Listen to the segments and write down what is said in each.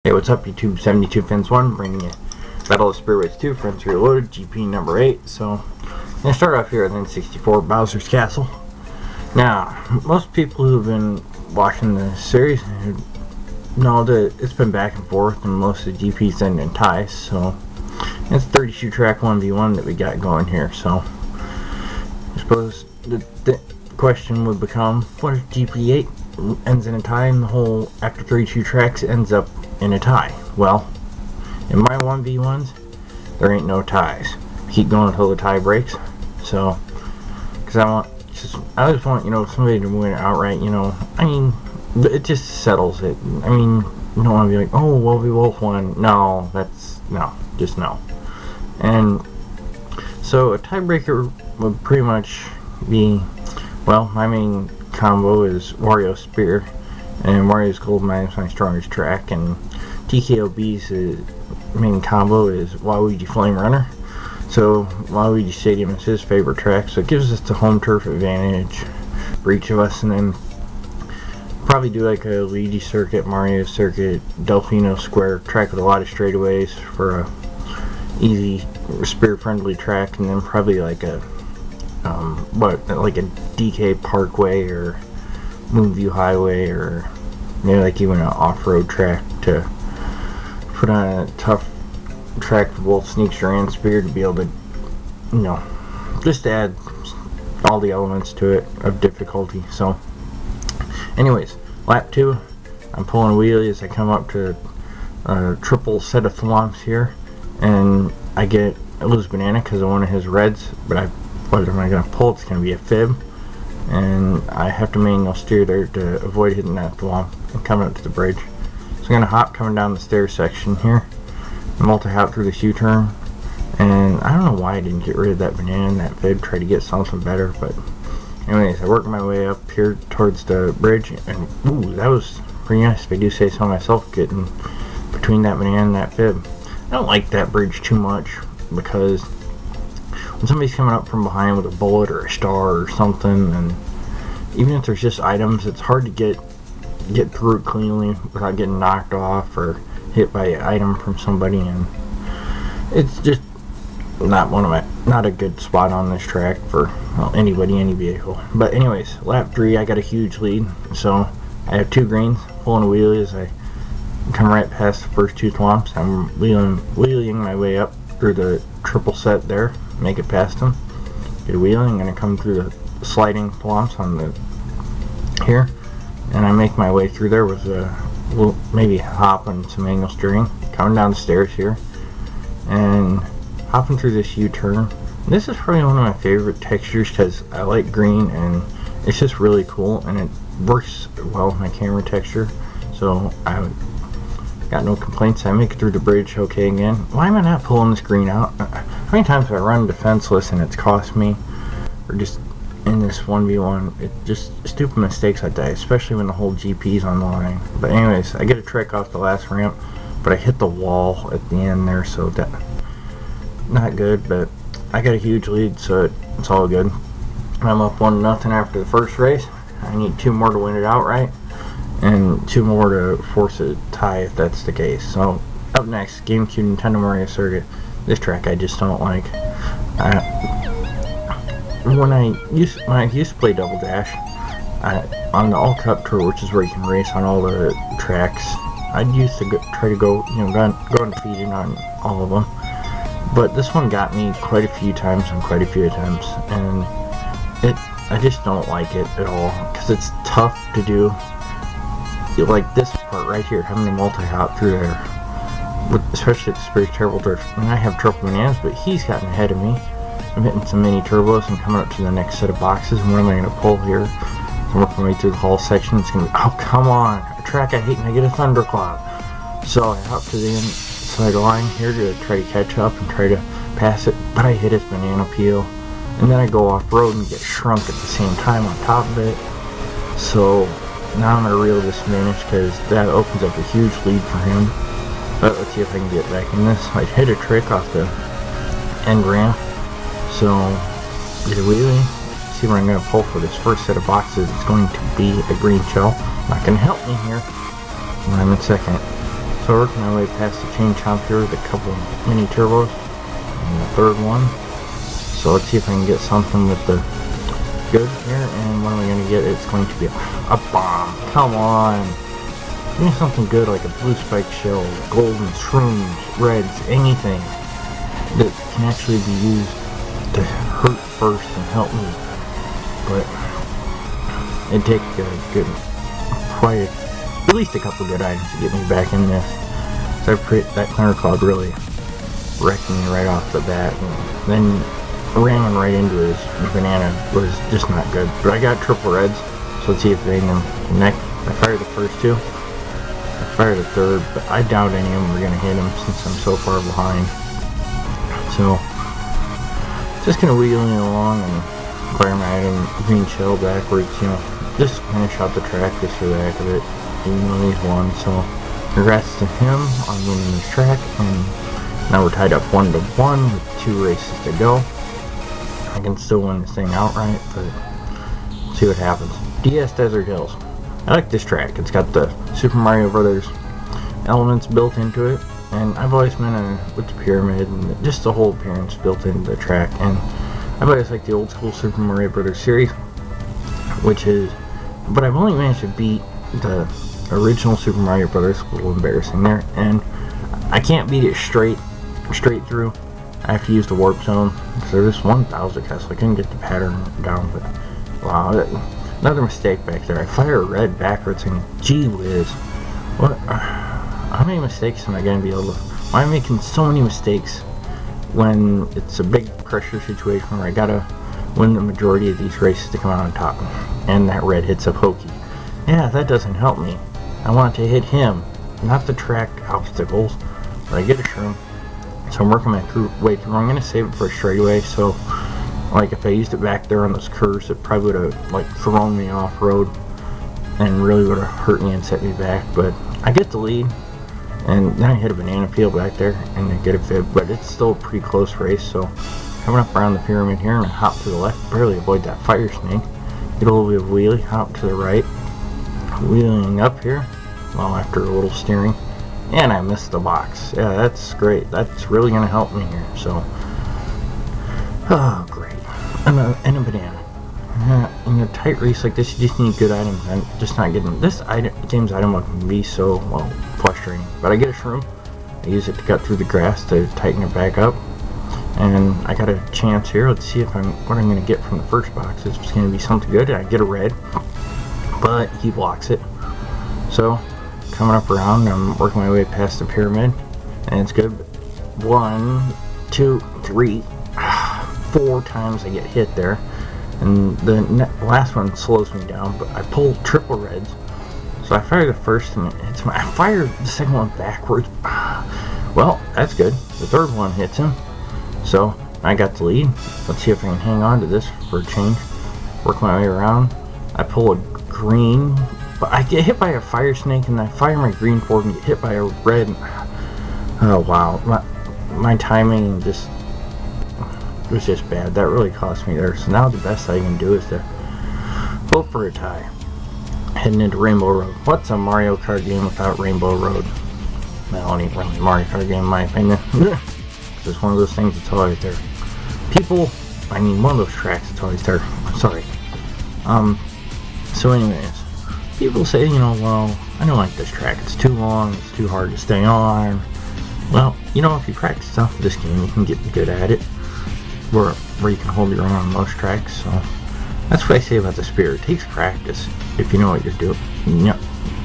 Hey, what's up YouTube? 72 Fins 1 bringing you Battle of Spearweights 2 Friends Reloaded GP number 8. So I'm going to start off here at N64 Bowser's Castle. Now, most people who've been watching the series know that it's been back and forth and most of the GPs end in ties. So it's 32 track 1v1 that we got going here. So I suppose the question would become, what if GP 8 ends in a tie and the whole after 32 tracks ends up in a tie? Well, in my 1v1s, there ain't no ties. I keep going until the tie breaks. So, because I just want, somebody to win outright, I mean, it just settles it. I mean, you don't want to be like, oh, well, we both won. No, just no. And so a tiebreaker would pretty much be, well, my main combo is Wario Spear, and Wario's Gold Mine is my strongest track, and TKOB's main combo is Waluigi Flame Runner. So Waluigi Stadium is his favorite track, so it gives us the home turf advantage for each of us. And then probably do like a Luigi circuit, Mario circuit, Delfino Square track with a lot of straightaways for a easy spear friendly track, and then probably like a like a DK Parkway or Moonview Highway, or maybe like even an off-road track to put on a tough track for both Sneakster and Spear to be able to, just add all the elements to it of difficulty. So anyways, lap 2, I'm pulling a wheelie as I come up to a triple set of thwomps here, and I lose Banana because of one of his reds, but what am I going to pull? It's going to be a fib, and I have to manual steer there to avoid hitting that thwomp and coming up to the bridge. So I'm going to hop coming down the stairs section here, multi-hop through this U-turn, and I don't know why I didn't get rid of that banana and that fib, try to get something better, but anyways, I work my way up here towards the bridge, and ooh, that was pretty nice if I do say so myself, getting between that banana and that fib. I don't like that bridge too much, because when somebody's coming up from behind with a bullet or a star or something, and even if there's just items, it's hard to get through it cleanly without getting knocked off or hit by an item from somebody, and it's just not a good spot on this track for, well, anybody, any vehicle. But anyways, lap 3, I got a huge lead, so I have 2 greens, pulling a wheelie as I come right past the first 2 thwomps. I'm wheeling my way up through the triple set there, make it past them, get a wheelie. I'm going to come through the sliding thwomps on the here, and I make my way through there with maybe hop and some manual steering, coming down the stairs here and hopping through this U-turn. This is probably one of my favorite textures because I like green and it's just really cool, and it works well with my camera texture, so I got no complaints. I make it through the bridge okay again. Why am I not pulling this green out? How many times have I run defenseless and it's cost me, or just in this 1v1, it just stupid mistakes like that, especially when the whole GP's on the line. But anyways, I get a trick off the last ramp, but I hit the wall at the end there, so that not good. But I got a huge lead, so it's all good. I'm up 1-0 after the first race. I need 2 more to win it outright, and 2 more to force a tie if that's the case. So up next, GameCube Nintendo Mario Circuit. This track I just don't like. When I used to play Double Dash on the All Cup Tour, which is where you can race on all the tracks, I'd used to try to go undefeated on all of them. But this one got me quite a few times on quite a few attempts, and I just don't like it at all because it's tough to do. Like this part right here, having to multi-hop through there, especially at the Spear's Terrible Dirt. And I have triple bananas, but he's gotten ahead of me. I'm hitting some mini turbos and coming up to the next set of boxes. And what am I going to pull here? I'm working my way through the whole section. It's going to be, oh, come on, a track I hate, and I get a thundercloud. So I hop to the inside line here to try to catch up and try to pass it, but I hit his banana peel. And then I go off-road and get shrunk at the same time on top of it. So now I'm going to reel this finish because that opens up a huge lead for him. But let's see if I can get back in this. I hit a trick off the end ramp. So, get a wheelie, see what I'm going to pull for this first set of boxes. It's going to be a green shell. Not going to help me here when I'm in second. So working my way past the chain chomp here with a couple mini turbos and the third one. So let's see if I can get something with the good here, and what am I going to get? It's going to be a bomb. Come on. Give me something good like a blue spike shell, golden shrooms, reds, anything that can actually be used to hurt first and help me. But it'd take probably at least a couple good items to get me back in this. So that Thundercloud really wrecked me right off the bat, and then ramming right into his banana was just not good. But I got triple reds, so let's see if they can connect. I fired the first two. I fired a third, but I doubt any of them were going to hit him since I'm so far behind. So, just kind of wheeling along and fire my item, green shell backwards, you know, just finish out the track just for the heck of it, even though he's won. So, congrats to him on winning this track, and now we're tied up 1-1 with 2 races to go. I can still win this thing outright, but see what happens. DS Desert Hills. I like this track. It's got the Super Mario Brothers elements built into it, and I've always been with the pyramid and just the whole appearance built into the track. And I've always liked the old school Super Mario Brothers series, but I've only managed to beat the original Super Mario Brothers. A little embarrassing there, and I can't beat it straight through. I have to use the warp zone because there's one Bowser Castle. I couldn't get the pattern down, but wow, another mistake back there. I fire red backwards, and gee whiz, what? How many mistakes am I going to be able to? Why am I making so many mistakes when it's a big pressure situation where I gotta win the majority of these races to come out on top? And that red hits a pokey. Yeah, that doesn't help me. I want to hit him, not the track obstacles. But I get a shroom. So I'm working my way through. I'm going to save it for a straightaway, so like if I used it back there on those curves, it probably would have like thrown me off road and really would have hurt me and set me back. But I get the lead, and then I hit a banana peel back there and I get a fib, but it's still a pretty close race. So coming up around the pyramid here, and I hop to the left, barely avoid that fire snake, get a little bit of wheelie, hop to the right, wheeling up here, well, after a little steering. And I missed the box. Yeah, that's great. That's really going to help me here. So, oh, great. And a banana. In a tight race like this, you just need good items. I'm just not getting this game's item can be so, well, frustrating. But I get a shroom. I use it to cut through the grass to tighten it back up. And I got a chance here. Let's see what I'm going to get from the first box. It's going to be something good. I get a red, but he blocks it. So, coming up around, I'm working my way past the pyramid, and it's good. 1, 2, 3, 4 times I get hit there, and the last one slows me down, but I pull triple reds. So I fire the first, and I fire the second one backwards. Well, that's good. The third one hits him, so I got the lead. Let's see if I can hang on to this for a change. Work my way around. I pull a green, but I get hit by a fire snake, and I fire my green forward and get hit by a red. Oh wow, my timing just was just bad. That really cost me there. So now the best I can do is to vote for a tie. Heading into Rainbow Road. What's a Mario Kart game without Rainbow Road? Well, it ain't really a Mario Kart game in my opinion. It's one of those things that's always there. One of those tracks that's always there. I'm sorry. So anyways, people say, well, I don't like this track. It's too long. It's too hard to stay on. Well, if you practice enough for this game, you can get good at it. Where you can hold your own on most tracks. So that's what I say about the Spear. It takes practice if you know what you're doing.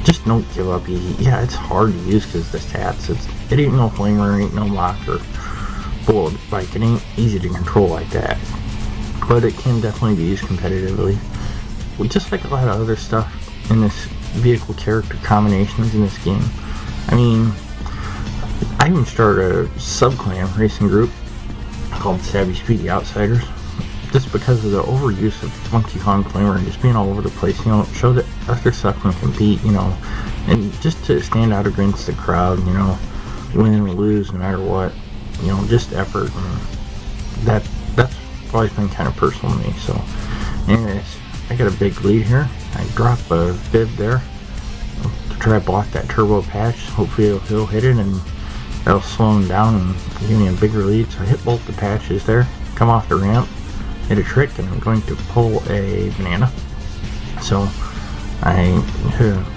Just don't give up easy. Yeah, it's hard to use because the stats. It ain't no flamer, ain't no lock or bullet bike. It ain't easy to control like that. But it can definitely be used competitively. Just like a lot of other stuff in this vehicle character combinations in this game. I mean, I even started a sub-clan racing group called Savvy Speedy Outsiders, just because of the overuse of Funky Kong Flamer and just being all over the place, show that other stuff can compete, and just to stand out against the crowd, win or lose no matter what, just effort, and that's always been kind of personal to me. So anyways, I got a big lead here. I drop a bib there to try to block that turbo patch. Hopefully he'll hit it and that'll slow him down and give me a bigger lead. So I hit both the patches there, come off the ramp, hit a trick, and I'm going to pull a banana. So I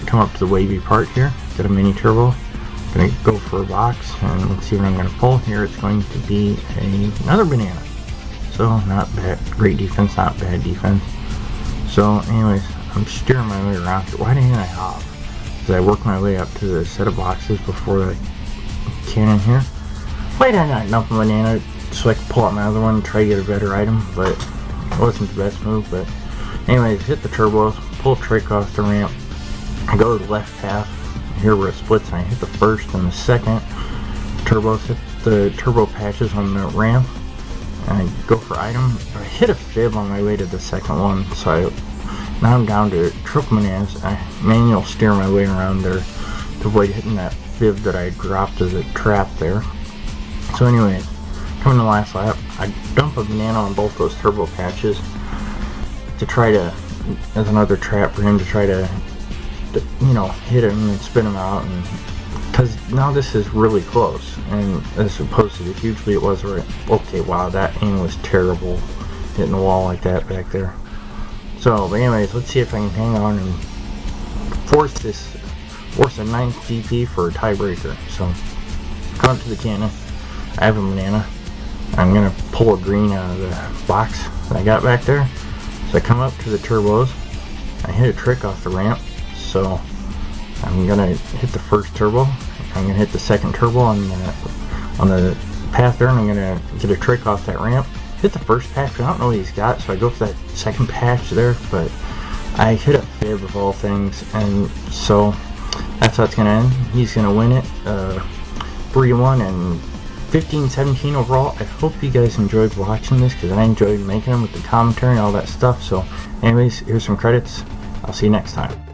come up to the wavy part here, get a mini turbo, gonna go for a box, and let's see what I'm gonna pull here. It's going to be another banana. So not bad, great defense, not bad defense. So anyways, I'm steering my way around here. Why didn't I hop? Because I worked my way up to the set of boxes before the cannon here. Why did I not dump a banana so I could pull out my other one and try to get a better item? But it wasn't the best move. But anyways, hit the turbos, pull a trick off the ramp. I go to the left half here where it splits, and I hit the first and the second turbos, hit the turbo patches on the ramp, and I go for item. I hit a fib on my way to the second one, so now I'm down to triple bananas. I manual steer my way around there to avoid hitting that fib that I dropped as a trap there. So anyways, coming to the last lap, I dump a banana on both those turbo patches to try to, as another trap for him to try to you know, hit him and spin him out, and because now this is really close, and as opposed to usually it was right. Okay, wow, that aim was terrible, hitting the wall like that back there. So, but anyways, let's see if I can hang on and force a 9th GP for a tiebreaker. So, come up to the cannon. I have a banana. I'm gonna pull a green out of the box that I got back there. So I come up to the turbos. I hit a trick off the ramp. So I'm gonna hit the first turbo. I'm gonna hit the second turbo on the path there, and I'm gonna get a trick off that ramp. Hit the first patch, but I don't know what he's got, so I go for that second patch there, but I hit a fib of all things, and so that's how it's gonna end. He's gonna win it 3-1 and 15-17 overall. I hope you guys enjoyed watching this, because I enjoyed making them with the commentary and all that stuff. So anyways, here's some credits. I'll see you next time.